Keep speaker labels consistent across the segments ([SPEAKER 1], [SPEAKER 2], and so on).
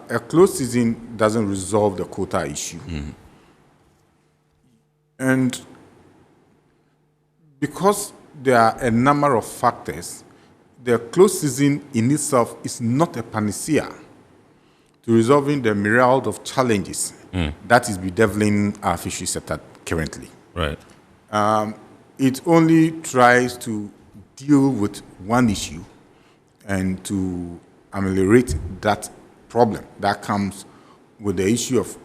[SPEAKER 1] a closed season doesn't resolve the quota issue. And because there are a number of factors, the closed season in itself is not a panacea to resolving the myriad of challenges that is bedeviling our fishery sector currently.
[SPEAKER 2] Right.
[SPEAKER 1] It only tries to deal with one issue and to ameliorate that problem that comes with the issue of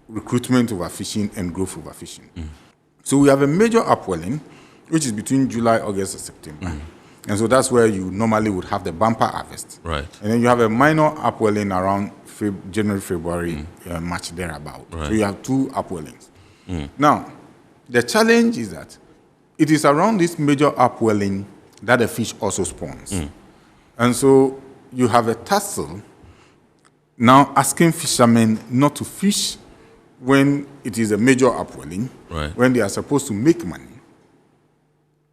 [SPEAKER 1] recruitment overfishing and growth overfishing. So we have a major upwelling, which is between July, August, and September. And so that's where you normally would have the bumper harvest.
[SPEAKER 2] Right.
[SPEAKER 1] And then you have a minor upwelling around January, February, March, thereabout.
[SPEAKER 2] Right.
[SPEAKER 1] So you have two upwellings. Now, the challenge is that it is around this major upwelling that the fish also spawns. And so you have a tussle now asking fishermen not to fish when it is a major upwelling,
[SPEAKER 2] Right.
[SPEAKER 1] when they are supposed to make money.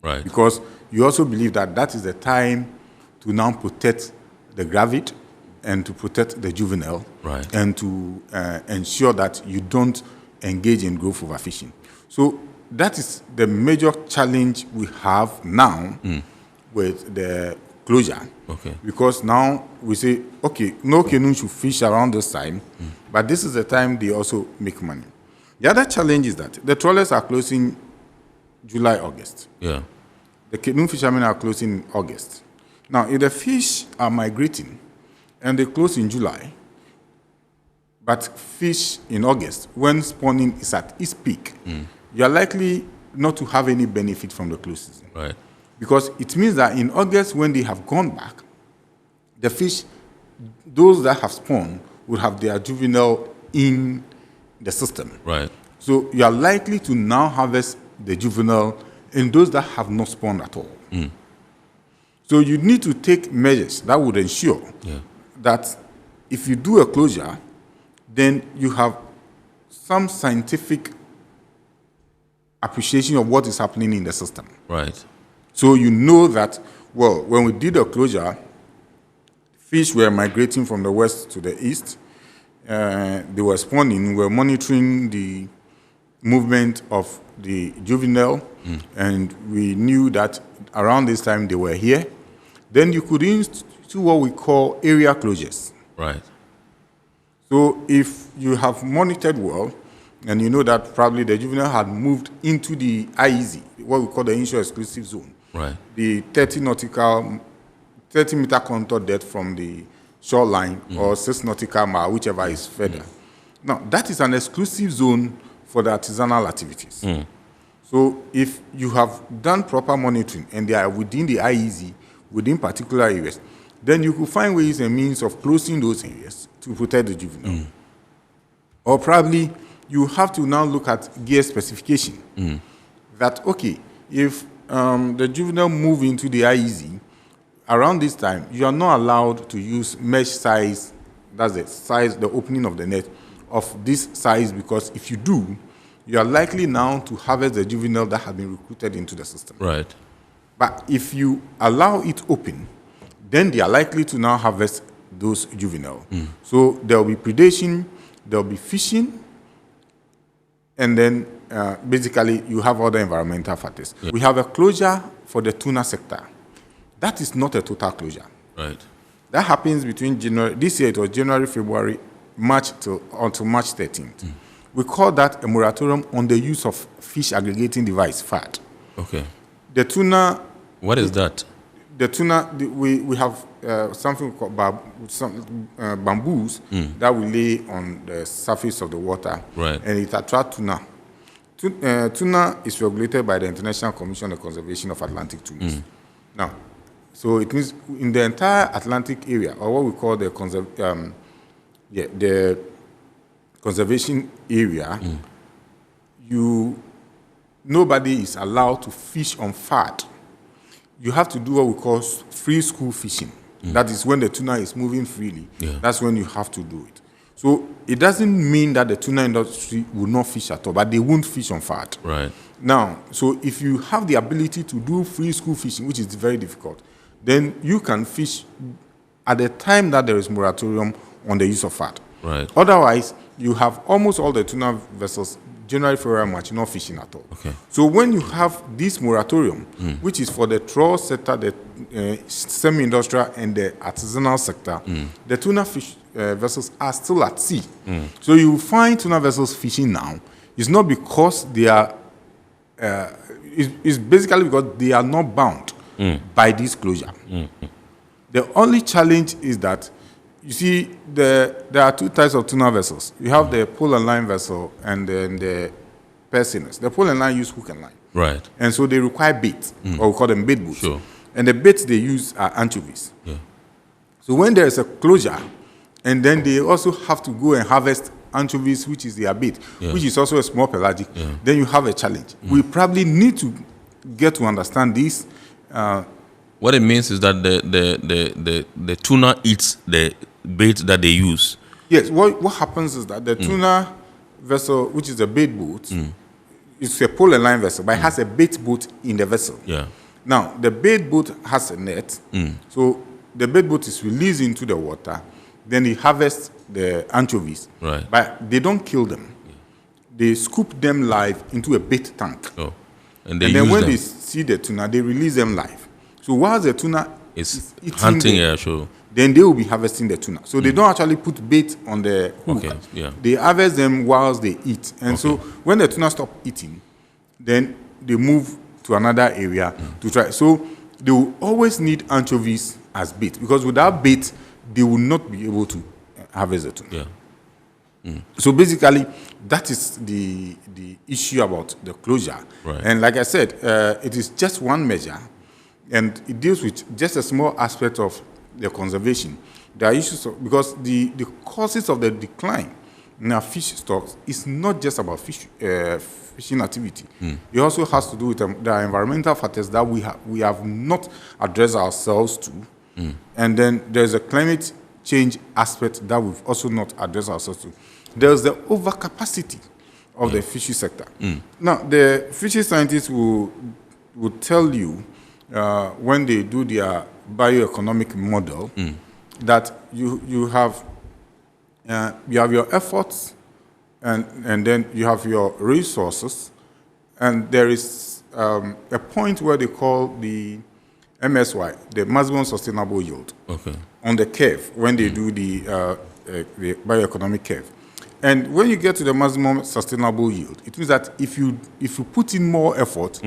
[SPEAKER 2] Right.
[SPEAKER 1] Because you also believe that that is the time to now protect the gravid and to protect the juvenile,
[SPEAKER 2] Right.
[SPEAKER 1] and to ensure that you don't engage in growth overfishing. So that is the major challenge we have now with the closure.
[SPEAKER 2] Okay.
[SPEAKER 1] Because now we say, okay, no canoe should fish around this time, but this is the time they also make money. The other challenge is that the trawlers are closing July, August.
[SPEAKER 2] Yeah.
[SPEAKER 1] The canoe fishermen are closing in August. Now, if the fish are migrating and they close in July, but fish in August, when spawning is at its peak, you are likely not to have any benefit from the close season.
[SPEAKER 2] Right.
[SPEAKER 1] Because it means that in August, when they have gone back, the fish, those that have spawned, will have their juvenile in the system.
[SPEAKER 2] Right.
[SPEAKER 1] So you are likely to now harvest the juvenile in those that have not spawned at all. So you need to take measures that would ensure that if you do a closure, then you have some scientific appreciation of what is happening in the system.
[SPEAKER 2] Right.
[SPEAKER 1] So you know that, well, when we did a closure, fish were migrating from the west to the east. They were spawning. We were monitoring the movement of the juvenile, and we knew that around this time they were here. Then you could institute what we call area closures.
[SPEAKER 2] Right.
[SPEAKER 1] So if you have monitored well, and you know that probably the juvenile had moved into the IEZ, what we call the inshore exclusive zone,
[SPEAKER 2] Right.
[SPEAKER 1] the 30-meter contour depth from the shoreline, or 6 nautical mile, whichever is further. Now, that is an exclusive zone for the artisanal activities. So if you have done proper monitoring and they are within the IEZ, within particular areas, then you could find ways and means of closing those areas to protect the juvenile. Or probably you have to now look at gear specification. That, okay, if the juvenile move into the IEZ, around this time, you are not allowed to use mesh size, that's the size, the opening of the net, of this size, because if you do, you are likely now to harvest the juvenile that has been recruited into the system.
[SPEAKER 2] Right.
[SPEAKER 1] But if you allow it open, then they are likely to now harvest those juvenile. So there will be predation, there will be fishing, and then basically you have other environmental factors. We have a closure for the tuna sector. That is not a total closure.
[SPEAKER 2] Right.
[SPEAKER 1] That happens between January, this year it was January, February, March until March 13th. We call that a moratorium on the use of fish aggregating device, FAD.
[SPEAKER 2] Okay.
[SPEAKER 1] The tuna.
[SPEAKER 2] What is that?
[SPEAKER 1] The tuna, we have something called bamboos that we lay on the surface of the water,
[SPEAKER 2] Right.
[SPEAKER 1] and it attracts tuna. Tuna is regulated by the International Commission on the Conservation of Atlantic Tunas. Now, so it means in the entire Atlantic area, or what we call the conservation area, nobody is allowed to fish on FAD. You have to do what we call free school fishing. That is when the tuna is moving freely. That's when you have to do it. So it doesn't mean that the tuna industry will not fish at all, but they won't fish on FAD.
[SPEAKER 2] Right.
[SPEAKER 1] Now, so if you have the ability to do free school fishing, which is very difficult, then you can fish at the time that there is moratorium on the use of FAD.
[SPEAKER 2] Right.
[SPEAKER 1] Otherwise, you have almost all the tuna vessels January, February, March not fishing at all.
[SPEAKER 2] Okay.
[SPEAKER 1] So when you have this moratorium, which is for the trawl sector, the semi-industrial and the artisanal sector, the tuna fish vessels are still at sea. So you find tuna vessels fishing now. It's not because they are, it's basically because they are not bound by this closure. The only challenge is that, you see, there are two types of tuna vessels. You have the pole and line vessel and then the personers. The pole and line use hook and line.
[SPEAKER 2] Right.
[SPEAKER 1] And so they require bait, or we call them bait boats.
[SPEAKER 2] Sure.
[SPEAKER 1] And the baits they use are anchovies.
[SPEAKER 2] Yeah.
[SPEAKER 1] So when there is a closure, and then they also have to go and harvest anchovies, which is their bait, which is also a small pelagic, then you have a challenge. We probably need to get to understand this.
[SPEAKER 2] What it means is that the tuna eats the bait that they use.
[SPEAKER 1] Yes, what happens is that the tuna vessel, which is a bait boat, it's a pole and line vessel, but it has a bait boat in the vessel.
[SPEAKER 2] Yeah.
[SPEAKER 1] Now, the bait boat has a net, so the bait boat is released into the water, then it harvests the anchovies,
[SPEAKER 2] Right.
[SPEAKER 1] but they don't kill them. They scoop them live into a bait tank.
[SPEAKER 2] Oh.
[SPEAKER 1] And then when they see the tuna, they release them live. So while the tuna is eating
[SPEAKER 2] hunting,
[SPEAKER 1] them,
[SPEAKER 2] sure.
[SPEAKER 1] then they will be harvesting the tuna. So they don't actually put bait on the hook.
[SPEAKER 2] Okay, yeah.
[SPEAKER 1] They harvest them whilst they eat. And so when the tuna stop eating, then they move to another area to try. So they will always need anchovies as bait, because without bait, they will not be able to harvest the tuna.
[SPEAKER 2] Yeah.
[SPEAKER 1] So basically, that is the issue about the closure.
[SPEAKER 2] Right.
[SPEAKER 1] And like I said, it is just one measure, and it deals with just a small aspect of the conservation. There are issues because the causes of the decline in our fish stocks is not just about fishing activity. It also has to do with the environmental factors that we have not addressed ourselves to. And then there's a climate change aspect that we've also not addressed ourselves to. There's the overcapacity of the fishery sector. Now, the fishery scientists will tell you when they do their bioeconomic model that you have your efforts and then you have your resources, and there is a point where they call the MSY, the maximum sustainable yield, on the curve when they do the bioeconomic curve. And when you get to the maximum sustainable yield, it means that if you put in more effort,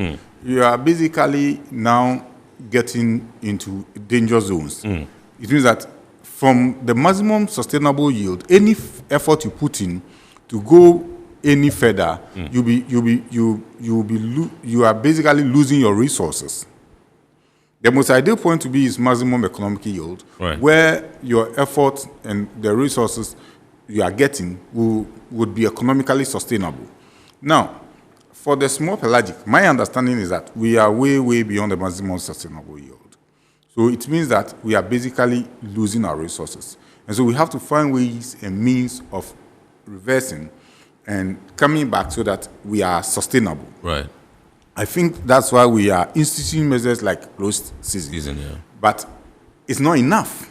[SPEAKER 1] you are basically now getting into danger zones. It means that from the maximum sustainable yield, any effort you put in to go any further, you are basically losing your resources. The most ideal point to be is maximum economic yield, where your effort and the resources you are getting would be economically sustainable. Now, for the small pelagic, my understanding is that we are way, way beyond the maximum sustainable yield. So it means that we are basically losing our resources. And so we have to find ways and means of reversing and coming back so that we are sustainable.
[SPEAKER 2] Right.
[SPEAKER 1] I think that's why we are instituting measures like closed season.
[SPEAKER 2] Yeah.
[SPEAKER 1] But it's not enough.